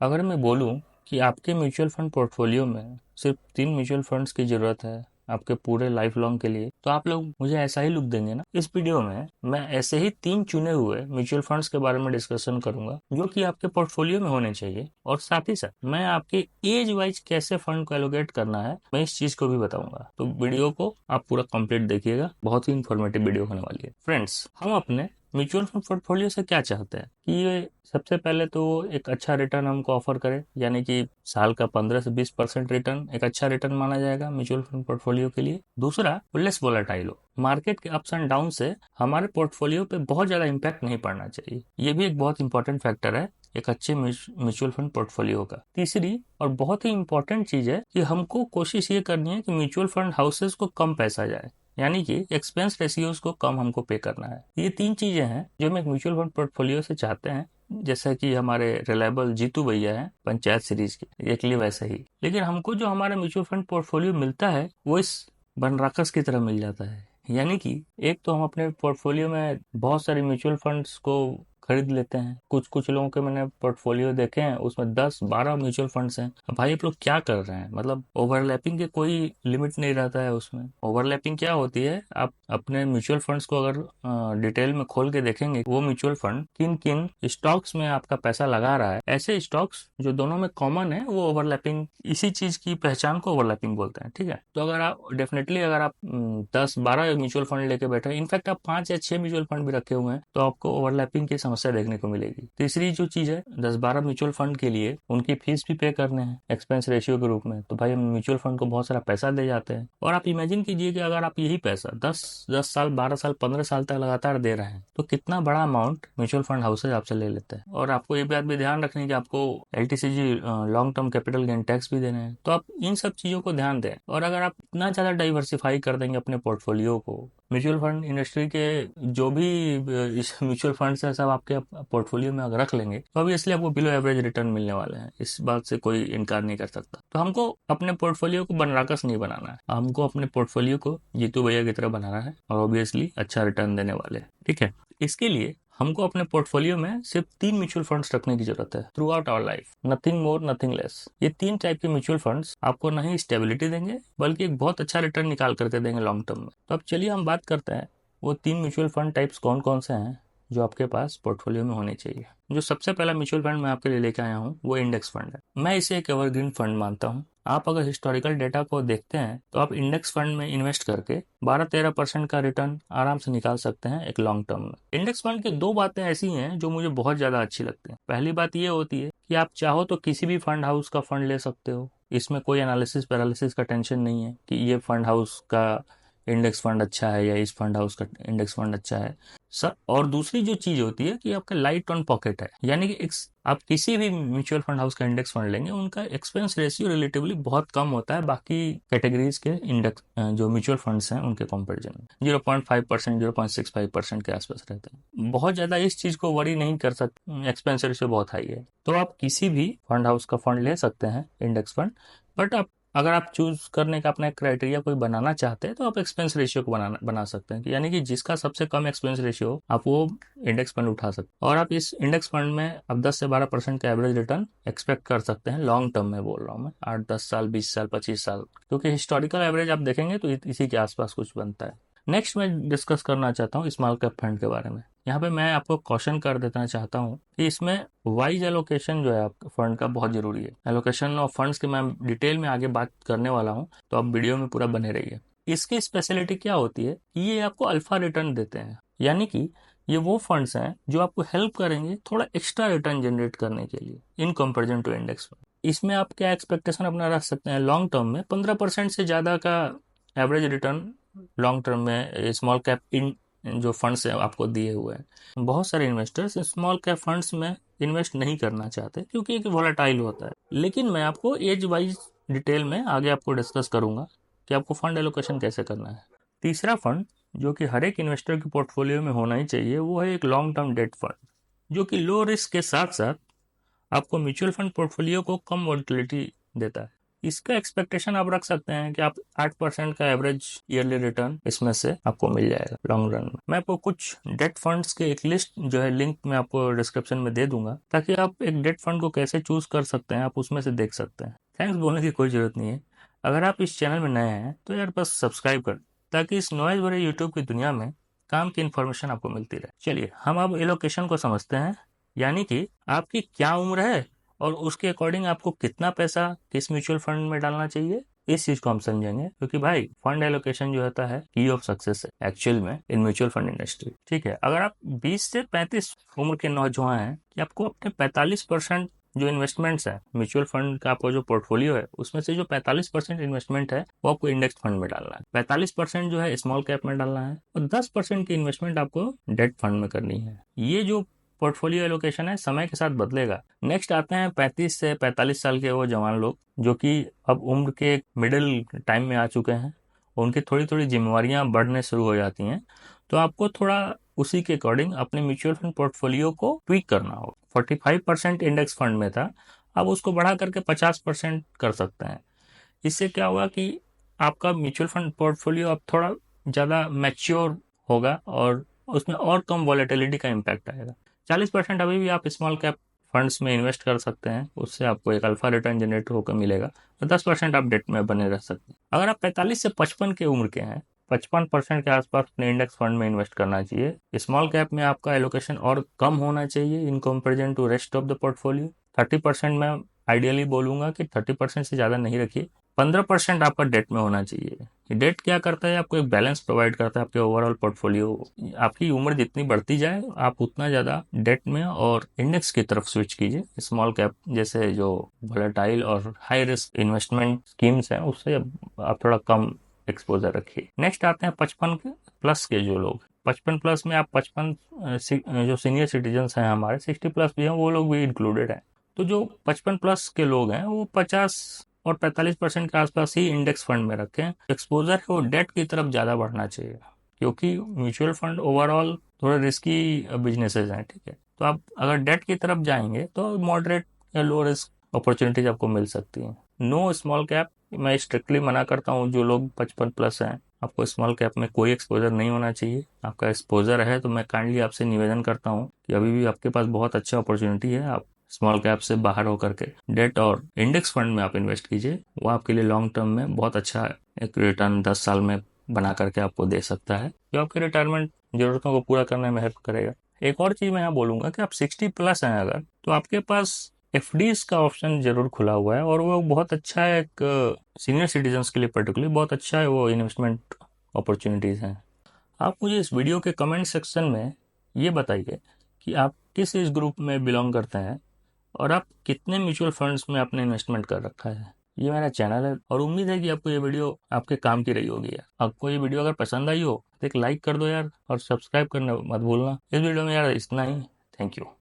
अगर मैं बोलूं कि आपके म्यूचुअल फंड पोर्टफोलियो में सिर्फ 3 म्यूचुअल फंड्स की ज़रूरत है आपके पूरे लाइफ लॉन्ग के लिए, तो आप लोग मुझे ऐसा ही लुक देंगे ना? इस वीडियो में मैं ऐसे ही 3 चुने हुए म्यूचुअल फंड्स के बारे में डिस्कशन करूंगा जो कि आपके पोर्टफोलियो में होने चाहिए, और साथ ही साथ मैं आपके एज वाइज कैसे फंड को एलोकेट करना है मैं इस चीज को भी बताऊंगा। तो वीडियो को आप पूरा कंप्लीट देखिएगा, बहुत ही इंफॉर्मेटिव वीडियो होने वाली है। फ्रेंड्स, हम अपने म्यूचुअल फंड पोर्टफोलियो से क्या चाहते हैं कि ये सबसे पहले तो एक अच्छा रिटर्न हमको ऑफर करे, यानी कि साल का 15 से 20% रिटर्न एक अच्छा रिटर्न माना जाएगा म्यूचुअल फंड पोर्टफोलियो के लिए। दूसरा, लेस वोलेटाइल हो, मार्केट के अप्स एंड डाउन से हमारे पोर्टफोलियो पे बहुत ज्यादा इम्पैक्ट नहीं पड़ना चाहिए। ये भी एक बहुत इंपॉर्टेंट फैक्टर है एक अच्छे म्यूचुअल फंड पोर्टफोलियो का। तीसरी और बहुत ही इंपॉर्टेंट चीज है कि हमको कोशिश ये करनी है कि म्यूचुअल फंड हाउसेस को कम पैसा जाए, यानी कि एक्सपेंस रेशियोज को कम हमको पे करना है। ये 3 चीजें हैं जो हम एक म्यूचुअल फंड पोर्टफोलियो से चाहते हैं। जैसा कि हमारे रिलायबल जीतू भैया हैं पंचायत सीरीज के, एक लिए वैसे ही। लेकिन हमको जो हमारा म्यूचुअल फंड पोर्टफोलियो मिलता है वो इस बनराकस की तरह मिल जाता है। यानी कि एक तो हम अपने पोर्टफोलियो में बहुत सारे म्यूचुअल फंड्स को खरीद लेते हैं। कुछ कुछ लोगों के मैंने पोर्टफोलियो देखे हैं, उसमें 10-12 म्यूचुअल फंड्स हैं। अब भाई आप लोग क्या कर रहे हैं? मतलब ओवरलैपिंग के कोई लिमिट नहीं रहता है उसमें। ओवरलैपिंग क्या होती है, आप अपने म्यूचुअल फंड्स को अगर डिटेल में खोल के देखेंगे वो म्यूचुअल फंड किन किन स्टॉक्स में आपका पैसा लगा रहा है, ऐसे स्टॉक्स जो दोनों में कॉमन है वो ओवरलैपिंग, इसी चीज की पहचान को ओवरलैपिंग बोलते हैं। ठीक है, तो अगर आप डेफिनेटली अगर आप 10-12 म्यूचुअल फंड लेके बैठे हैं, इनफैक्ट आप 5 या 6 म्यूचुअल फंड भी रखे हुए हैं, तो आपको ओवरलैपिंग की समस्या देखने को मिलेगी। तीसरी जो चीज है, 10-12 म्यूचुअल फंड के लिए उनकी फीस भी पे करने हैं एक्सपेंस रेशियो के रूप में, तो भाई हम म्यूचुअल फंड को बहुत सारा पैसा दे जाते हैं। और आप इमेजिन कीजिए कि अगर आप यही पैसा 10 साल 12 साल 15 साल तक लगातार दे रहे हैं, तो कितना बड़ा अमाउंट म्यूचुअल फंड हाउसेज आपसे ले लेते हैं। और आपको ये बात भी ध्यान रखनी है कि आपको LTCG long term capital gain tax भी देने हैं। तो आप इन सब चीजों को ध्यान दें, और अगर आप इतना ज्यादा डाइवर्सिफाई कर देंगे अपने पोर्टफोलियो को, म्यूचुअल फंड इंडस्ट्री के जो भी इस म्यूचुअल फंड है सब आपके पोर्टफोलियो में अगर रख लेंगे, तो ऑब्वियसली आपको बिलो एवरेज रिटर्न मिलने वाले हैं। इस बात से कोई इनकार नहीं कर सकता। तो हमको अपने पोर्टफोलियो को बनराकस नहीं बनाना है, हमको अपने पोर्टफोलियो को जीतू भैया की तरह बनाना है, और ऑब्वियसली अच्छा रिटर्न देने वाले। ठीक है, इसके लिए हमको अपने पोर्टफोलियो में सिर्फ 3 म्यूचुअल फंड्स रखने की जरूरत है throughout our life, nothing more nothing less. ये 3 टाइप के म्यूचुअल फंड्स आपको नहीं स्टेबिलिटी देंगे बल्कि एक बहुत अच्छा रिटर्न निकाल करके देंगे लॉन्ग टर्म में। तो अब चलिए हम बात करते हैं वो 3 म्यूचुअल फंड टाइप्स कौन कौन से हैं जो आपके पास पोर्टफोलियो में होने चाहिए। जो सबसे पहला म्यूचुअल फंड मैं आपके लिए लेके आया हूँ वो इंडेक्स फंड है। मैं इसे एक एवरग्रीन फंड मानता हूँ। आप अगर हिस्टोरिकल डेटा को देखते हैं तो आप इंडेक्स फंड में इन्वेस्ट करके 12-13% का रिटर्न आराम से निकाल सकते हैं एक लॉन्ग टर्म में। इंडेक्स फंड की 2 बातें ऐसी हैं जो मुझे बहुत ज्यादा अच्छी लगती हैं। पहली बात ये होती है कि आप चाहो तो किसी भी फंड हाउस का फंड ले सकते हो, इसमें कोई एनालिसिस पैरालिसिस का टेंशन नहीं है कि ये फंड हाउस का इंडेक्स फंड अच्छा है या इस फंड हाउस का इंडेक्स फंड अच्छा है सर। और दूसरी जो चीज होती है कि आपका लाइट ऑन पॉकेट है, यानी कि आप किसी भी म्यूचुअल फंड हाउस का इंडेक्स फंड लेंगे उनका एक्सपेंस रेशियो रिलेटिवली बहुत कम होता है बाकी कैटेगरीज के इंडेक्स जो म्यूचुअल फंड्स हैं उनके कंपैरिजन में। 0.5% 0.65% के आसपास रहता है। बहुत ज्यादा इस चीज को वरी नहीं कर सकते, एक्सपेंस रेशियो बहुत हाई है। तो आप किसी भी फंड हाउस का फंड ले सकते हैं इंडेक्स फंड, बट आप अगर आप चूज करने का अपना क्राइटेरिया कोई बनाना चाहते हैं तो आप एक्सपेंस रेशियो को बना सकते हैं, यानी कि जिसका सबसे कम एक्सपेंस रेशियो आप वो इंडेक्स फंड उठा सकते हैं। और आप इस इंडेक्स फंड में अब 10 से 12% का एवरेज रिटर्न एक्सपेक्ट कर सकते हैं लॉन्ग टर्म में, बोल रहा हूँ मैं 8-10 साल 20 साल 25 साल, क्योंकि हिस्टोरिकल एवरेज आप देखेंगे तो इसी के आसपास कुछ बनता है। नेक्स्ट मैं डिस्कस करना चाहता हूँ स्मॉल कैप फंड के बारे में। यहाँ पे मैं आपको क्वेश्चन कर देना चाहता हूँ कि इसमें वाइज एलोकेशन जो है आपका फंड का बहुत जरूरी है। एलोकेशन ऑफ फंड्स की मैं डिटेल में आगे बात करने वाला हूँ, तो आप वीडियो में पूरा बने रहिए। इसकी स्पेशलिटी क्या होती है कि ये आपको अल्फा रिटर्न देते हैं, यानी कि ये वो फंड्स हैं जो आपको हेल्प करेंगे थोड़ा एक्स्ट्रा रिटर्न जनरेट करने के लिए in comparison to index fund. इसमें आप क्या एक्सपेक्टेशन अपना रख सकते हैं, लॉन्ग टर्म में 15% से ज्यादा का एवरेज रिटर्न लॉन्ग टर्म में स्मॉल कैप इन जो फंड्स है आपको दिए हुए हैं। बहुत सारे इन्वेस्टर्स स्मॉल कैप फंड्स में इन्वेस्ट नहीं करना चाहते क्योंकि एक वोलेटाइल होता है। लेकिन मैं आपको एज वाइज डिटेल में आगे आपको डिस्कस करूंगा कि आपको फंड एलोकेशन कैसे करना है। तीसरा फंड जो कि हर एक इन्वेस्टर के पोर्टफोलियो में होना ही चाहिए वो है एक लॉन्ग टर्म डेट फंड, जो कि लो रिस्क के साथ साथ आपको म्यूचुअल फंड पोर्टफोलियो को कम वोलेटिलिटी देता है। इसका एक्सपेक्टेशन आप रख सकते हैं कि आप 8% का एवरेज ईयरली रिटर्न इसमें से आपको मिल जाएगा लॉन्ग रन में। मैं आपको कुछ डेट फंड्स के एक लिस्ट जो है लिंक मैं आपको डिस्क्रिप्शन में दे दूंगा, ताकि आप एक डेट फंड को कैसे चूज कर सकते हैं आप उसमें से देख सकते हैं। थैंक्स बोलने की कोई जरूरत नहीं है। अगर आप इस चैनल में नए हैं तो यार बस सब्सक्राइब कर, ताकि इस नॉइज भरे यूट्यूब की दुनिया में काम की इन्फॉर्मेशन आपको मिलती रहे। चलिए हम अब एलोकेशन को समझते हैं, यानी कि आपकी क्या उम्र है और उसके अकॉर्डिंग आपको कितना पैसा किस म्यूचुअल फंड में डालना चाहिए, इस चीज को हम समझेंगे। क्योंकि भाई फंड एलोकेशन जो होता है की ऑफ सक्सेस है एक्चुअल में इन म्यूचुअल फंड इंडस्ट्री। ठीक है, अगर आप 20 से 35 उम्र के नौजवान हैं कि आपको अपने 45% जो इन्वेस्टमेंट्स है म्यूचुअल फंड का, आपका जो पोर्टफोलियो है उसमें से जो 45% इन्वेस्टमेंट है वो आपको इंडेक्स फंड में डालना है, 45% जो है स्मॉल कैप में डालना है, और 10% की इन्वेस्टमेंट आपको डेट फंड में करनी है। ये जो पोर्टफोलियो एलोकेशन है समय के साथ बदलेगा। नेक्स्ट आते हैं 35 से 45 साल के वो जवान लोग जो कि अब उम्र के मिडिल टाइम में आ चुके हैं, उनकी थोड़ी थोड़ी जिम्मेवारियां बढ़ने शुरू हो जाती हैं, तो आपको थोड़ा उसी के अकॉर्डिंग अपने म्यूचुअल फंड पोर्टफोलियो को ट्वीक करना होगा। 45% इंडेक्स फंड में था, अब उसको बढ़ा करके 50% कर सकते हैं। इससे क्या होगा कि आपका म्यूचुअल फंड पोर्टफोलियो अब थोड़ा ज़्यादा मैच्योर होगा और उसमें और कम वॉलेटिलिटी का इम्पैक्ट आएगा। 40% अभी भी आप स्मॉल कैप फंड्स में इन्वेस्ट कर सकते हैं, उससे आपको एक अल्फा रिटर्न जनरेट होकर मिलेगा, और 10% आप डेट में बने रह सकते हैं। अगर आप 45 से 55 के उम्र के हैं, 55% के आसपास अपने इंडेक्स फंड में इन्वेस्ट करना चाहिए। स्मॉल कैप में आपका एलोकेशन और कम होना चाहिए in comparison to rest of the portfolio. 30% में आइडियली बोलूंगा कि 30% से ज़्यादा नहीं रखिए। 15% आपका डेट में होना चाहिए। डेट क्या करता है, आपको एक बैलेंस प्रोवाइड करता है आपके ओवरऑल पोर्टफोलियो। आपकी उम्र जितनी बढ़ती जाए आप उतना ज़्यादा डेट में और इंडेक्स की तरफ स्विच कीजिए। स्मॉल कैप जैसे जो वोलेटाइल और हाई रिस्क इन्वेस्टमेंट स्कीम्स हैं उससे आप थोड़ा कम एक्सपोजर रखिए। नेक्स्ट आते हैं 55 प्लस के जो लोग। 55 प्लस में आप 55 जो सीनियर सिटीजन हैं हमारे 60 प्लस भी हैं, वो लोग भी इंक्लूडेड हैं। तो जो 55 प्लस के लोग हैं वो 50 और 45% के आसपास ही इंडेक्स फंड में रखें। एक्सपोजर है वो डेट की तरफ ज़्यादा बढ़ना चाहिए, क्योंकि म्यूचुअल फंड ओवरऑल थोड़े रिस्की बिजनेसेस हैं। ठीक है, तो आप अगर डेट की तरफ जाएंगे तो मॉडरेट या लो रिस्क अपॉर्चुनिटीज आपको मिल सकती हैं। नो स्मॉल कैप मैं स्ट्रिक्टली मना करता हूँ। जो लोग 55 प्लस हैं आपको स्मॉल कैप में कोई एक्सपोजर नहीं होना चाहिए। आपका एक्सपोजर है तो मैं काइंडली आपसे निवेदन करता हूँ कि अभी भी आपके पास बहुत अच्छा अपॉर्चुनिटी है, आप स्मॉल कैप से बाहर होकर के डेट और इंडेक्स फंड में आप इन्वेस्ट कीजिए। वो आपके लिए लॉन्ग टर्म में बहुत अच्छा एक रिटर्न 10 साल में बना करके आपको दे सकता है, जो आपके रिटायरमेंट जरूरतों को पूरा करने में हेल्प करेगा। एक और चीज़ मैं यहाँ बोलूँगा कि आप 60 प्लस हैं अगर, तो आपके पास एफडीज का ऑप्शन जरूर खुला हुआ है, और वो बहुत अच्छा है एक सीनियर सिटीजन्स के लिए पर्टिकुलरली बहुत अच्छा है, वो इन्वेस्टमेंट अपॉर्चुनिटीज़ हैं। आप मुझे इस वीडियो के कमेंट सेक्शन में ये बताइए कि आप किस एज ग्रुप में बिलोंग करते हैं और आप कितने म्यूचुअल फंड्स में आपने इन्वेस्टमेंट कर रखा है। ये मेरा चैनल है और उम्मीद है कि आपको ये वीडियो आपके काम की रही होगी यार। आपको ये वीडियो अगर पसंद आई हो तो एक लाइक कर दो यार, और सब्सक्राइब करना मत भूलना। इस वीडियो में यार इतना ही। Thank you.